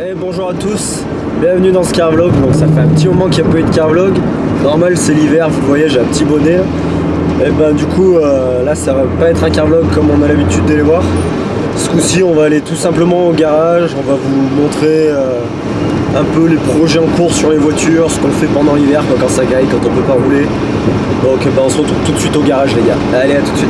Et bonjour à tous, bienvenue dans ce car vlog. Donc ça fait un petit moment qu'il n'y a pas eu de car vlog. Normal, c'est l'hiver, vous voyez, j'ai un petit bonnet. Et ben du coup là ça va pas être un car vlog comme on a l'habitude de les voir. Ce coup-ci on va aller tout simplement au garage, on va vous montrer un peu les projets en cours sur les voitures, ce qu'on fait pendant l'hiver quand ça caille, quand on peut pas rouler. Donc ben, on se retrouve tout de suite au garage les gars. Allez, à tout de suite.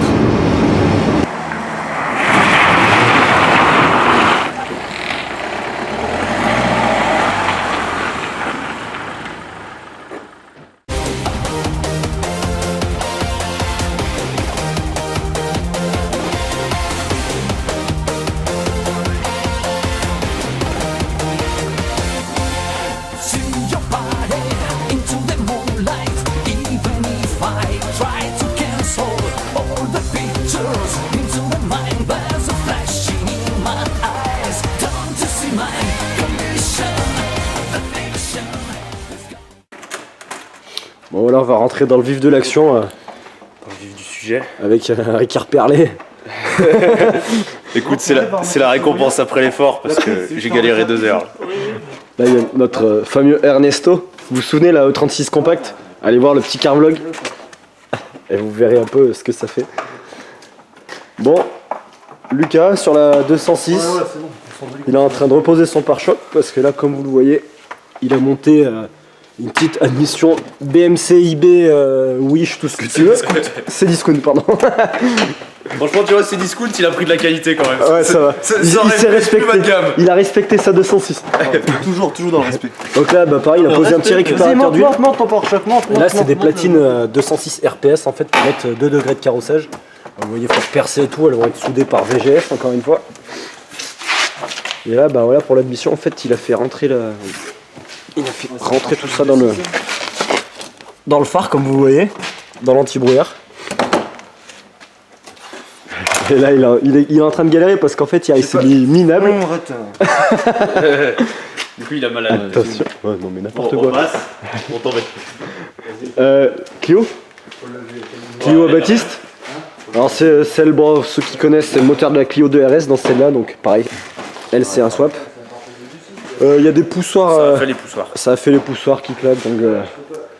Bon voilà, on va rentrer dans le vif de l'action, dans le vif du sujet, avec Ricard Perlet. Écoute, c'est la récompense après l'effort parce que j'ai galéré 2 heures. Là il y a notre fameux Ernesto. Vous vous souvenez la E36 compact? Allez voir le petit car vlog et vous verrez un peu ce que ça fait. Bon, Lucas sur la 206, il est en train de reposer son pare-choc parce que là, comme vous le voyez, il a monté une petite admission BMC, IB, Wish, tout ce que tu veux. C'est discount, pardon. Franchement, tu vois, c'est discount, il a pris de la qualité quand même. Ouais, ça va. Il s'est respecté. Il a respecté sa 206. toujours dans le respect. Donc là, bah pareil, il a posé un petit récupérateur d'huile. Monte ton pare-choc, monte. Là, c'est des platines 206 RPS en fait pour mettre 2 degrés de carrossage. Vous voyez, il faut percer et tout, elles vont être soudées par VGF encore une fois. Et là, bah voilà, pour l'admission, en fait, il a fait rentrer tout ça dans le phare, comme vous voyez, dans l'anti-brouillard. Et là, il est en train de galérer parce qu'en fait, il s'est mis minable. Du coup, il a mal à attention. Ouais, non, mais n'importe quoi. On passe, on t'embête. Clio à Baptiste. Alors, c'est celle, bon, ceux qui connaissent, c'est le moteur de la Clio 2 RS dans celle-là, donc pareil. Elle, c'est un swap. Il y a des poussoirs. Ça a fait les poussoirs. Ça a fait les poussoirs qui claquent, donc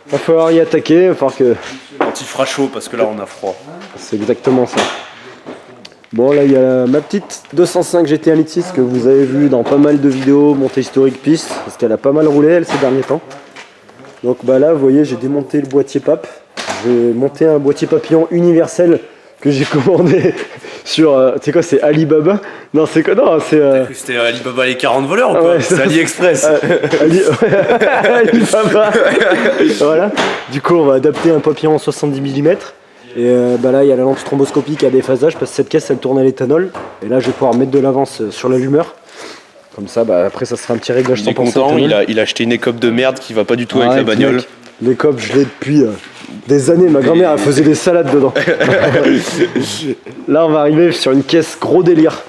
va falloir y attaquer. Va falloir que. Quand il fera chaud, parce que là, on a froid. C'est exactement ça. Bon, là, il y a ma petite 205 GT1 litre 6 que vous avez vu dans pas mal de vidéos, montée historique piste, parce qu'elle a pas mal roulé, elle, ces derniers temps. Donc, bah là, vous voyez, j'ai démonté le boîtier PAP. Je vais monter un boîtier papillon universel que j'ai commandé sur, tu sais quoi, c'est Alibaba? Non, c'est quoi? Non, c'est... C'était Alibaba les 40 voleurs ou quoi? Ouais, c'est AliExpress. Alibaba. Voilà. Du coup, on va adapter un papillon en 70 mm. Et bah là, il y a la lampe stromboscopique à déphasage parce que cette caisse, elle tourne à l'éthanol. Et là, je vais pouvoir mettre de l'avance sur l'allumeur. Comme ça, bah, après, ça sera un petit réglage 100%. Il est content, il a acheté une écope de merde qui va pas du tout avec la bagnole. Mec, l'écope, je l'ai depuis des années. Ma grand-mère, elle faisait des salades dedans. Là, on va arriver sur une caisse gros délire.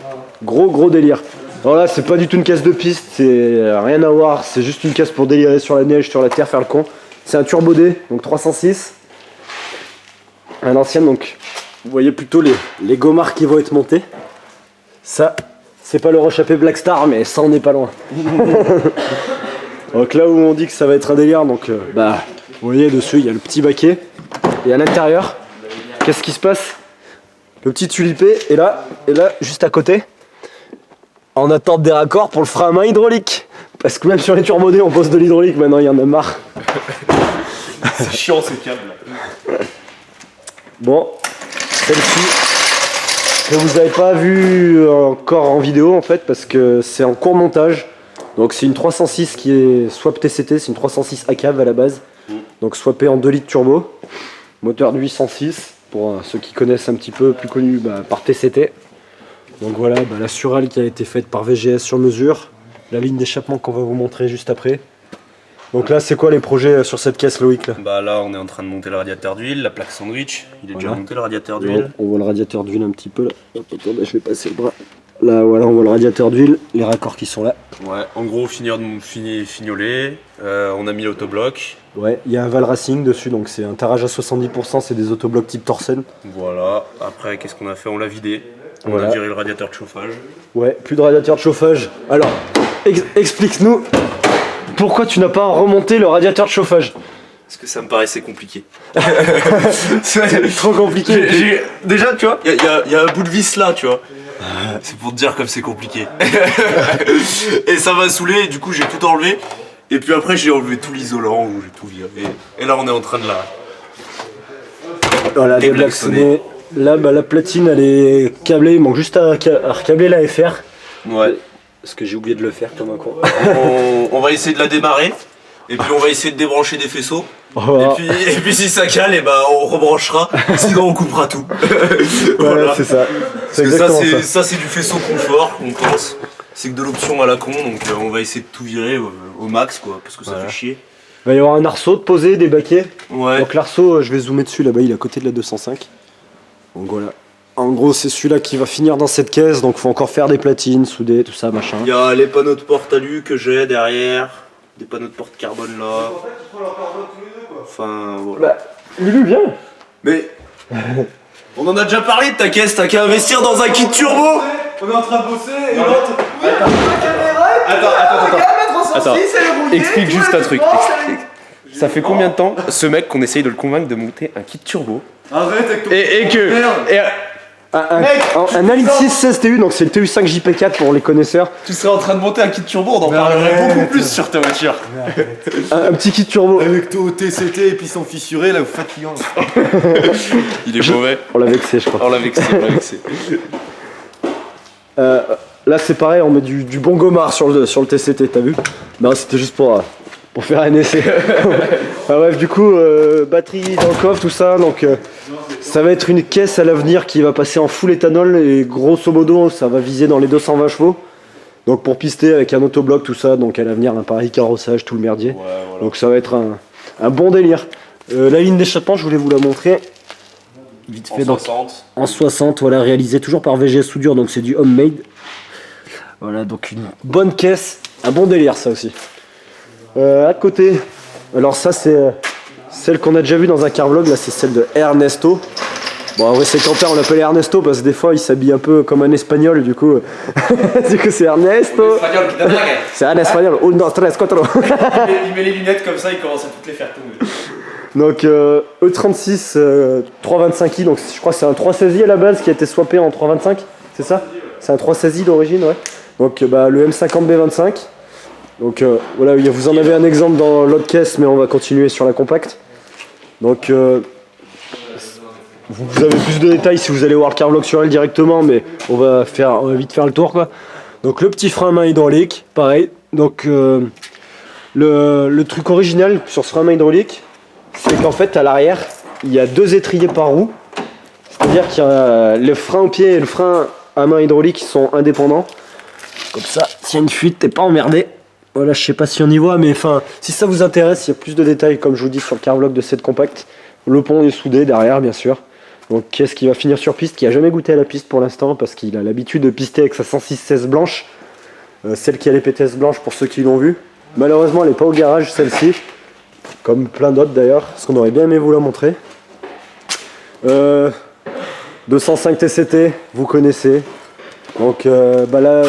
Gros délire. Alors là, c'est pas du tout une caisse de piste, c'est rien à voir. C'est juste une caisse pour délirer sur la neige, sur la terre, faire le con. C'est un Turbo D, donc 306. À l'ancienne, donc vous voyez plutôt les gommards qui vont être montés. Ça, c'est pas le rechappé Black Star, mais ça on est pas loin. Donc là où on dit que ça va être un délire, donc bah vous voyez dessus il y a le petit baquet. Et à l'intérieur, qu'est-ce qui se passe? Le petit tulipé est là, juste à côté, en attente des raccords pour le frein à main hydraulique. Parce que même sur les Turbo D on pose de l'hydraulique, maintenant il y en a marre. C'est chiant ces câbles. Bon, celle-ci que vous n'avez pas vu encore en vidéo en fait parce que c'est en court montage. Donc c'est une 306 qui est swap TCT, c'est une 306 à cave à la base. Donc swappée en 2 litres turbo, moteur de 806 pour ceux qui connaissent un petit peu, plus connu par TCT. Donc voilà, la surale qui a été faite par VGS sur mesure, la ligne d'échappement qu'on va vous montrer juste après. Donc là, c'est quoi les projets sur cette caisse, Loïc là? Bah là, on est en train de monter le radiateur d'huile, la plaque sandwich. Il est déjà monté le radiateur d'huile. On voit le radiateur d'huile un petit peu là. Hop, attendez, je vais passer le bras. Là, voilà, on voit le radiateur d'huile, les raccords qui sont là. Ouais, en gros, fignoler. On a mis l'autobloc. Ouais, il y a un Val Racing dessus, donc c'est un tarage à 70%, c'est des autoblocs type Torsen. Voilà, après, qu'est-ce qu'on a fait? On l'a vidé. On Voilà. a viré le radiateur de chauffage. Ouais, plus de radiateur de chauffage. Alors, explique-nous pourquoi tu n'as pas remonté le radiateur de chauffage. Parce que ça me paraissait compliqué. C'est trop compliqué. Déjà, tu vois, il y a un bout de vis là, tu vois. C'est pour te dire comme c'est compliqué. Et ça m'a saoulé, et du coup j'ai tout enlevé. Et puis après j'ai enlevé tout l'isolant, ou j'ai tout viré. Et là on est en train de la... Voilà, déblaxonner. Là, bah, la platine elle est câblée, il manque juste à recabler la FR. Ouais. Parce que j'ai oublié de le faire comme un con. On va essayer de la démarrer. Et puis on va essayer de débrancher des faisceaux. Voilà. Et puis si ça cale, et bah on rebranchera. Sinon on coupera tout. Voilà, c'est ça. C'est Parce que exactement ça c'est du faisceau confort, on pense. C'est que de l'option à la con, donc on va essayer de tout virer au max quoi, parce que ça fait chier. Il va y avoir un arceau de posé, des baquets. Ouais. Donc l'arceau, je vais zoomer dessus là-bas, il est à côté de la 205. Donc voilà. En gros, c'est celui-là qui va finir dans cette caisse, donc faut encore faire des platines, souder, tout ça, machin. Il y a les panneaux de porte alu que j'ai derrière, des panneaux de porte carbone là. Enfin voilà. Bah, Lulu, viens. Mais on en a déjà parlé de ta caisse, t'as qu'à investir dans un kit turbo. On est en train de bosser et Attends, explique juste un truc. Ça fait combien de temps ce mec qu'on essaye de le convaincre de monter un kit turbo Arrête avec ton... et que... Un Alix 16 TU, donc c'est le TU5 JP4 pour les connaisseurs. Tu serais en train de monter un kit turbo, on en parlerait beaucoup plus sur ta voiture. Un petit kit turbo. Avec ton TCT et piston fissuré, là, vous fatigant. Il est mauvais. On l'a vexé, je crois. On l'a vexé, Là, c'est pareil, on met du bon gommard sur le TCT, t'as vu? Non, c'était juste pour faire un essai. Bref, du coup, batterie dans le coffre, tout ça, donc ça va être une caisse à l'avenir qui va passer en full éthanol et grosso modo, ça va viser dans les 220 chevaux. Donc pour pister avec un autobloc, tout ça, donc à l'avenir, un pareil carrossage, tout le merdier. Ouais, voilà. Donc ça va être un bon délire. La ligne d'échappement, je voulais vous la montrer. Vite fait, En 60. En 60, voilà, réalisé toujours par VGS Soudure, donc c'est du homemade. Voilà, donc une bonne caisse, un bon délire ça aussi. À côté, alors ça c'est celle qu'on a déjà vue dans un carvlog, là c'est celle de Ernesto. Bon en vrai c'est Quentin, on l'appelle Ernesto parce que des fois il s'habille un peu comme un espagnol du coup. Du coup c'est Ernesto. C'est un espagnol, 1, 2, 3, 4. Il met les lunettes comme ça, il commence à toutes les faire tomber. Donc E36 325i, donc je crois que c'est un 316i à la base qui a été swappé en 325, c'est ça? C'est un 316i d'origine, ouais. Donc le M50B25. Donc voilà, vous en avez un exemple dans l'autre caisse, mais on va continuer sur la compacte. Donc vous avez plus de détails si vous allez voir le carvlog sur elle directement, mais on va vite faire le tour quoi. Donc le petit frein à main hydraulique, pareil. Donc le truc original sur ce frein à main hydraulique, c'est qu'en fait à l'arrière, il y a 2 étriers par roue. C'est-à-dire qu'il y a le frein au pied et le frein à main hydraulique qui sont indépendants. Comme ça, s'il y a une fuite, t'es pas emmerdé. Voilà, je sais pas si on y voit, mais enfin, si ça vous intéresse, il y a plus de détails, comme je vous dis, sur le carvlog de cette compacte. Le pont est soudé derrière, bien sûr. Donc, qu'est-ce qui va finir sur piste, qui a jamais goûté à la piste pour l'instant, parce qu'il a l'habitude de pister avec sa 106-16 blanche. Celle qui a les PTS blanches pour ceux qui l'ont vu. Malheureusement, elle n'est pas au garage, celle-ci. Comme plein d'autres d'ailleurs, parce qu'on aurait bien aimé vous la montrer. 205 TCT, vous connaissez. Donc là,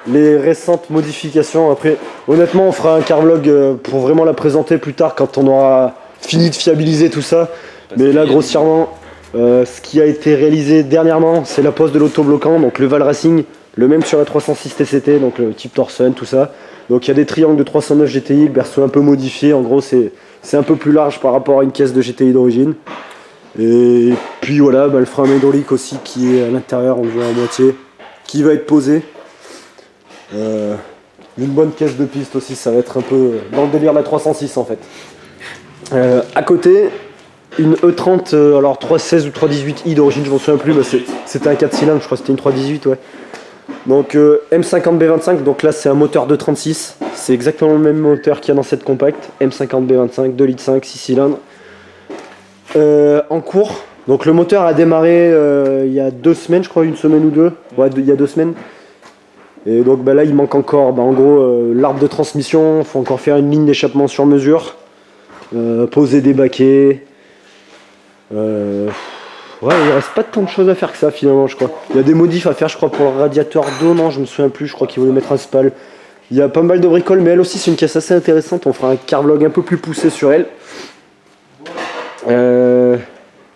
les récentes modifications, après, honnêtement, on fera un carvlog pour vraiment la présenter plus tard quand on aura fini de fiabiliser tout ça. Mais là, grossièrement, ce qui a été réalisé dernièrement, c'est la pose de l'autobloquant, donc le Val Racing, le même sur la 306 TCT, donc le type Torsen, tout ça. Donc il y a des triangles de 309 GTI, le berceau un peu modifié, en gros c'est un peu plus large par rapport à une caisse de GTI d'origine. Et puis voilà, le frein hydraulique aussi qui est à l'intérieur, on le voit à moitié, qui va être posé. Une bonne caisse de piste aussi, ça va être un peu dans le délire de la 306 en fait. À côté, une E30, alors 316 ou 318i d'origine, je m'en souviens plus, mais c'était un 4 cylindres, je crois que c'était une 318, ouais. Donc M50B25, donc là c'est un moteur de 36, c'est exactement le même moteur qu'il y a dans cette compacte, M50B25, 2 litres 5, 6 cylindres. En cours, donc le moteur a démarré il y a 2 semaines, je crois, une semaine ou deux, ouais, il y a 2 semaines. Et donc là il manque encore, en gros, l'arbre de transmission, il faut encore faire une ligne d'échappement sur mesure, poser des baquets. Ouais, il reste pas tant de choses à faire que ça finalement, je crois. Il y a des modifs à faire, je crois, pour le radiateur d'eau, non, je me souviens plus, je crois qu'ils voulaient mettre un spal. Il y a pas mal de bricoles, mais elle aussi c'est une caisse assez intéressante. On fera un carvlog un peu plus poussé sur elle.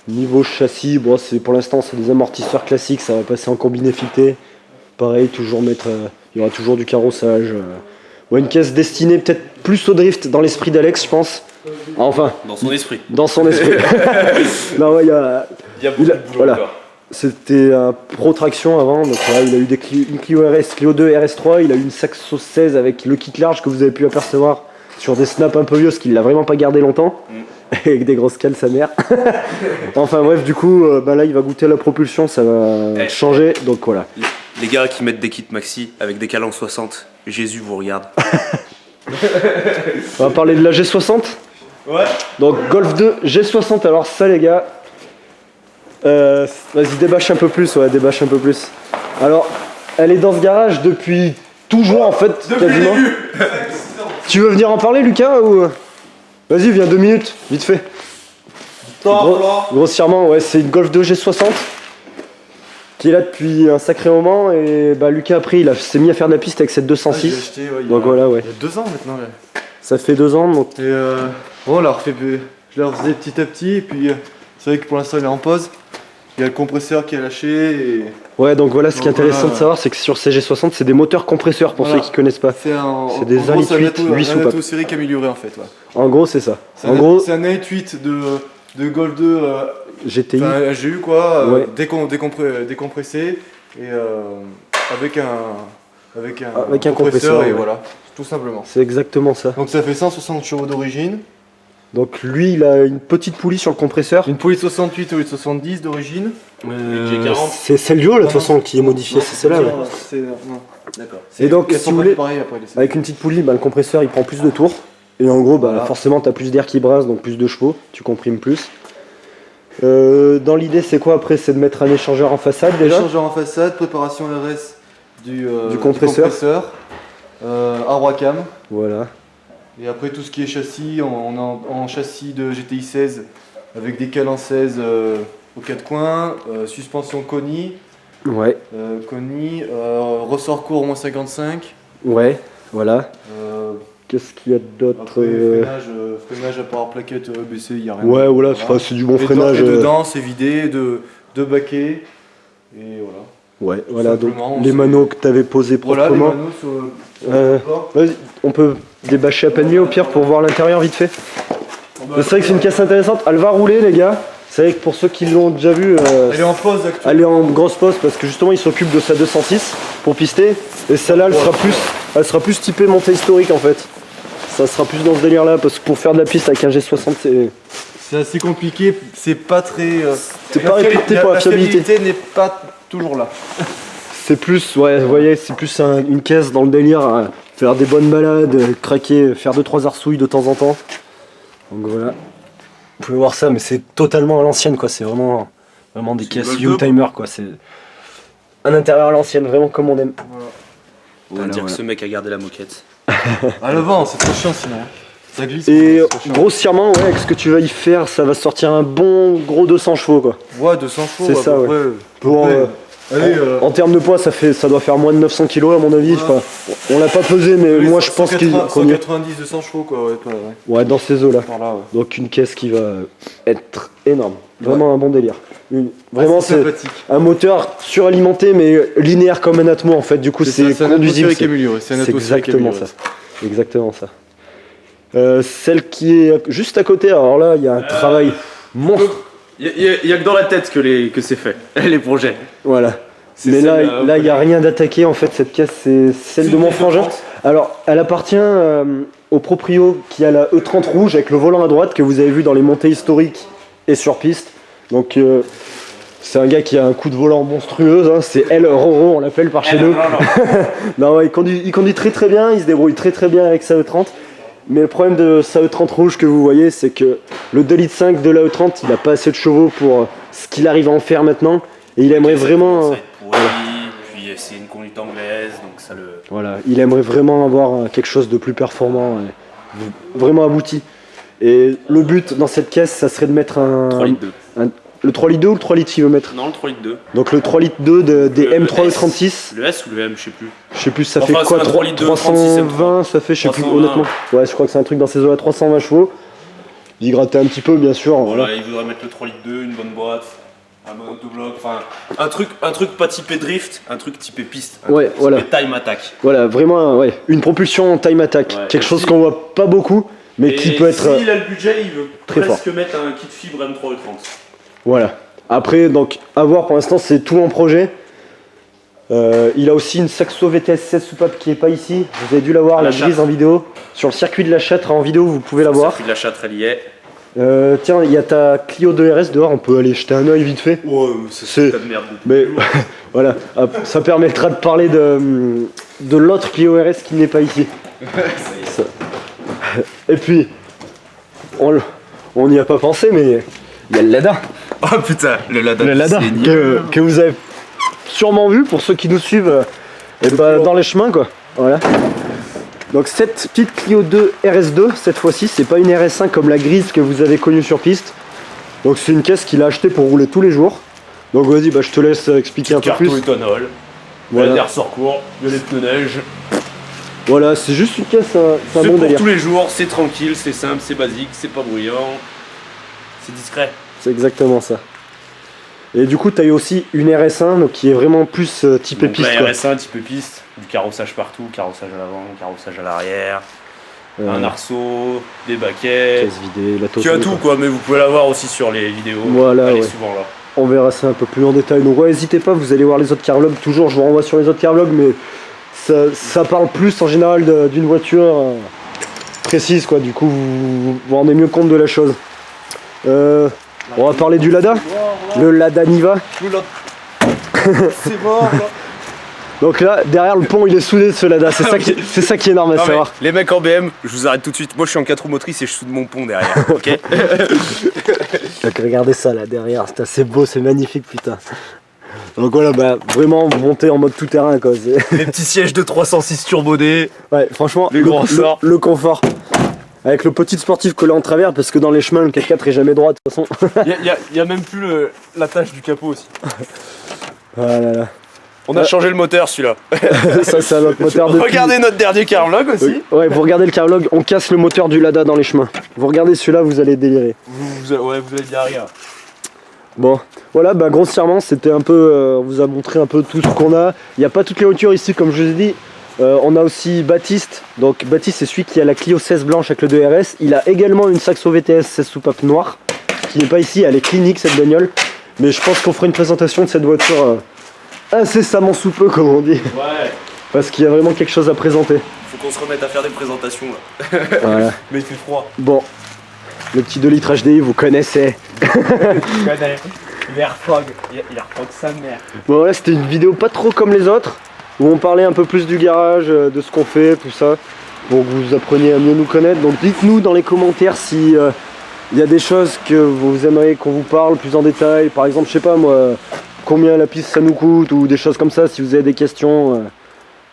Niveau châssis, bon, pour l'instant c'est des amortisseurs classiques, ça va passer en combiné fileté. Pareil, toujours mettre, il y aura toujours du carrossage. Ouais, une caisse destinée peut-être plus au drift dans l'esprit d'Alex, je pense. Enfin, Dans son esprit. dans son esprit. Non, ouais, Il y a beaucoup de boulot voilà. encore. C'était un Pro Traction avant, donc là il a eu une Clio RS, Clio 2 RS3, il a eu une Saxo 16 avec le kit large que vous avez pu apercevoir sur des snaps un peu vieux, parce qu'il l'a vraiment pas gardé longtemps, avec des grosses cales sa mère. Enfin bref, du coup, là il va goûter à la propulsion, ça va changer, donc voilà. Les gars qui mettent des kits maxi avec des calanques 60, Jésus vous regarde. On va parler de la G60. Ouais. Donc Golf 2 G60, alors ça les gars, vas-y débâche un peu plus, ouais débâche un peu plus. Alors, elle est dans ce garage depuis toujours en fait, quasiment. Tu veux venir en parler Lucas ou... Vas-y viens 2 minutes, vite fait. Grossièrement, ouais c'est une Golf 2 G60 qui est là depuis un sacré moment et Lucas après s'est mis à faire de la piste avec cette 206. J'ai acheté, ouais, Donc voilà, ouais. Il y a 2 ans maintenant. Ouais. Ça fait 2 ans donc. Et bon, on l'a refait, je la refaisais petit à petit, et puis c'est vrai que pour l'instant il est en pause. Il y a le compresseur qui a lâché. Et... Ouais, donc voilà, ce qui est Donc intéressant voilà. de savoir, c'est que sur ces G60, c'est des moteurs compresseurs pour Voilà. ceux qui connaissent pas. C'est des 1,8 litre, 8 soupapes. soupapes. Sérique amélioré en fait. Ouais. En gros, c'est ça. C'est En gros, c'est un 1,8 de Golf 2, GTI. enfin GU quoi, Ouais. décompressé et avec un Avec un compresseur, compresseur et ouais. voilà, tout simplement. C'est exactement ça. Donc ça fait 160 chevaux d'origine, Donc lui, il a une petite poulie sur le compresseur. une poulie de 68 au lieu de 70 d'origine. C'est celle du haut, là, de toute façon, qui est modifiée, c'est celle-là. ouais. Non. D'accord. Et donc, elles si sont vous pas voulez, pareilles après, les avec une petite poulie, le compresseur, il prend plus de tours. Et en gros, Voilà. forcément, tu as plus d'air qui brasse, donc plus de chevaux, tu comprimes plus. Dans l'idée, c'est quoi après? C'est de mettre un échangeur en façade déjà. Échangeur en façade, préparation RS du compresseur. arbre à cam. Voilà. Et après tout ce qui est châssis, on est en châssis de GTI 16 avec des cales en 16 aux 4 coins, suspension Koni, Ouais, ressort court moins 55. ouais, voilà. euh, Qu'est-ce qu'il y a d'autre après freinage à part plaquette EBC, il n'y a rien. Ouais, voilà, c'est du bon Et freinage. Et dedans c'est vidé, de baquets. Et voilà. Ouais, voilà, donc simplement, les c'est- manos que tu avais posés Voilà les proprement. manos sur Euh, le support. Vas-y, on peut débâcher à peine mieux au pire pour voir l'intérieur vite fait. C'est vrai que c'est une caisse intéressante, elle va rouler les gars. C'est vrai que pour ceux qui l'ont déjà vu, Elle est en pause actuellement. elle est en grosse pause parce que justement il s'occupe de sa 206 pour pister. Et celle-là elle sera plus typée montée historique en fait. Ça sera plus dans ce délire là parce que pour faire de la piste avec un G60 C'est assez compliqué, c'est pas très. C'est pas réputé pour la fiabilité. n'est pas toujours là. c'est plus, ouais, vous voyez, c'est plus une caisse dans le délire, faire des bonnes balades, craquer, faire 2-3 arsouilles de temps en temps. Donc voilà. Vous pouvez voir ça, mais c'est totalement à l'ancienne quoi, c'est vraiment des C'est caisses une Golf 2, U-Timer quoi, c'est un intérieur à l'ancienne, vraiment comme on aime. On va dire que ce mec a gardé la moquette. À l'avant, c'est trop chiant sinon. Ça glisse. Et c'est trop chiant. grossièrement, ouais, avec ce que tu vas y faire, ça va sortir un bon gros 200 chevaux quoi. Ouais, 200 chevaux. C'est à ça, peu ouais. près. Pour, Ouais. Allez, En termes de poids, ça doit faire moins de 900 kg à mon avis. Voilà. On l'a pas pesé, mais moi je pense qu'on y est. 190, 200 chevaux quoi, ouais, Ouais, dans ces eaux là. par là, ouais. Donc une caisse qui va être énorme. Vraiment un bon délire. Vraiment C'est c'est sympathique. un moteur suralimenté mais linéaire comme un Atmo en fait. Du coup c'est un conduisible. atmosphérique amélioré. C'est un C'est atmosphérique exactement amélioré. ça. Exactement ça. Celle qui est juste à côté, alors là il y a un travail monstre. Il y a que dans la tête que c'est fait, les projets. Voilà. C'est Mais celle, là il n'y a rien d'attaqué en fait. Cette caisse c'est celle de mon frangin. Alors elle appartient au proprio qui a la E30 rouge avec le volant à droite que vous avez vu dans les montées historiques et sur piste. Donc c'est un gars qui a un coup de volant monstrueux, hein. C'est El Roro, on l'appelle par chez nous. Non, ouais, il conduit très très bien, il se débrouille très très bien avec sa E30. Mais le problème de sa E30 rouge que vous voyez, c'est que le 2,5 litres de la E30, il n'a pas assez de chevaux pour ce qu'il arrive à en faire maintenant. Et il aimerait vraiment... Puis c'est une conduite anglaise, donc ça le. Voilà, il aimerait vraiment avoir quelque chose de plus performant, vraiment abouti. Et le but dans cette caisse, ça serait de mettre 3 litres 2. Le 3 litres 2 ou le 3 litres km? Non, le 3 litres 2. Donc le 3 litres 2 des M3 E36. Le S ou le M, je sais plus. Je sais plus, ça Enfin, fait quoi, c'est un 3 litres 2, 320, ça fait, je sais plus, 320. honnêtement. Ouais, je crois que c'est un truc dans ces eaux-là, 320 chevaux. Il grattait un petit peu, bien sûr. Voilà, il voudrait mettre le 3 litres 2, une bonne boîte, un bon autobloc, enfin, un truc pas typé drift, un truc typé piste. Ouais, voilà. Typé time attack. Voilà, vraiment, ouais, une propulsion time attack. Ouais. Quelque chose qu'on voit pas beaucoup, mais Et qui peut être. s'il a le budget, il veut très presque mettre un kit fibre M3 E30. Voilà. Après, donc, à voir pour l'instant, c'est tout en projet. Il a aussi une Saxo VTS 16 soupape qui est pas ici. Vous avez dû la voir, la grise en vidéo. Sur le circuit de la Châtre en vidéo, vous pouvez la voir. Le circuit de la Châtre, elle y est. Tiens, il y a ta Clio 2 RS dehors, on peut aller jeter un oeil vite fait. Ouais, C'est- tas de merde. Mais voilà, ça permettra de parler de l'autre Clio RS qui n'est pas ici. Ça. Et puis, on n'y a pas pensé, mais il y a le Lada. Oh putain, le Lada. Le Lada que vous avez sûrement vu pour ceux qui nous suivent dans les chemins quoi. Voilà. Donc cette petite Clio 2 RS2 cette fois-ci, c'est pas une RS1 comme la grise que vous avez connue sur piste. Donc c'est une caisse qu'il a achetée pour rouler tous les jours. Donc vas-y, je te laisse expliquer un peu plus. Carton éthanol. Voilà. L'air sort court, il y a les pneus neige. Voilà, c'est juste une caisse, c'est un C'est bon pour délire. tous les jours, c'est tranquille, c'est simple, c'est basique, c'est pas bruyant. C'est discret. C'est exactement ça. Et du coup, tu as eu aussi une RS1 donc, qui est vraiment plus type Donc piste. la quoi. RS1 type piste, du carrossage partout, carrossage à l'avant, carrossage à l'arrière, un Euh, arceau, des baquets. caisse vidée, la Tu as totale, tout quoi. quoi, mais vous pouvez la voir aussi sur les vidéos. Voilà, Elle est ouais. souvent là. On verra ça un peu plus en détail. Donc ouais, n'hésitez pas, vous allez voir les autres carvlogs. Toujours, je vous renvoie sur les autres carvlogs, mais ça parle plus en général d'une voiture précise, quoi. Du coup, vous vous rendez mieux compte de la chose. On va parler du Lada, le Lada Niva. C'est mort là. Donc là, derrière le pont, il est soudé ce Lada. C'est ça, c'est ça qui est énorme à Non, mais savoir. les mecs en BM, je vous arrête tout de suite. Moi je suis en 4 roues motrices et je soude mon pont derrière, ok? Donc regardez ça là derrière, c'est assez beau, c'est magnifique, putain. Donc voilà, vraiment monter en mode tout terrain quoi. Les petits sièges de 306 turbodés. Ouais, franchement, Les grands sorts. le confort. Avec le petit sportif collé en travers, parce que dans les chemins, le 4x4 est jamais droit de toute façon. Il y a même plus la tâche du capot aussi. Voilà. On a changé le moteur celui-là. Ça, c'est notre moteur de. Regardez notre dernier carvlog aussi. Ouais, vous regardez le carvlog, on casse le moteur du Lada dans les chemins. Vous regardez celui-là, vous allez délirer. Vous allez dire rien. Bon, voilà, grossièrement, c'était un peu. On vous a montré un peu tout ce qu'on a. Il n'y a pas toutes les voitures ici, comme je vous ai dit. On a aussi Baptiste. Donc, Baptiste, c'est celui qui a la Clio 16 blanche avec le 2 RS. Il a également une Saxo VTS 16 soupape noire, qui n'est pas ici. Elle est clinique, cette bagnole. Mais je pense qu'on fera une présentation de cette voiture incessamment sous peu, comme on dit. Ouais. Parce qu'il y a vraiment quelque chose à présenter. Faut qu'on se remette à faire des présentations là. Voilà. Mais il fait froid. Bon, le petit 2 litres HDI, vous connaissez. L'airfog. Il refog sa mère. Bon, voilà, c'était une vidéo pas trop comme les autres, où on parlait un peu plus du garage, de ce qu'on fait, tout ça, pour que vous appreniez à mieux nous connaître. Donc dites-nous dans les commentaires si il y a des choses que vous aimeriez qu'on vous parle plus en détail. Par exemple, je sais pas moi, combien la piste ça nous coûte, ou des choses comme ça, si vous avez des questions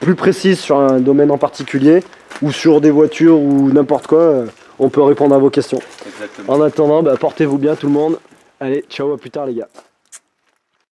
plus précises sur un domaine en particulier, ou sur des voitures, ou n'importe quoi, on peut répondre à vos questions. Exactement. En attendant, portez-vous bien tout le monde. Allez, ciao, à plus tard les gars.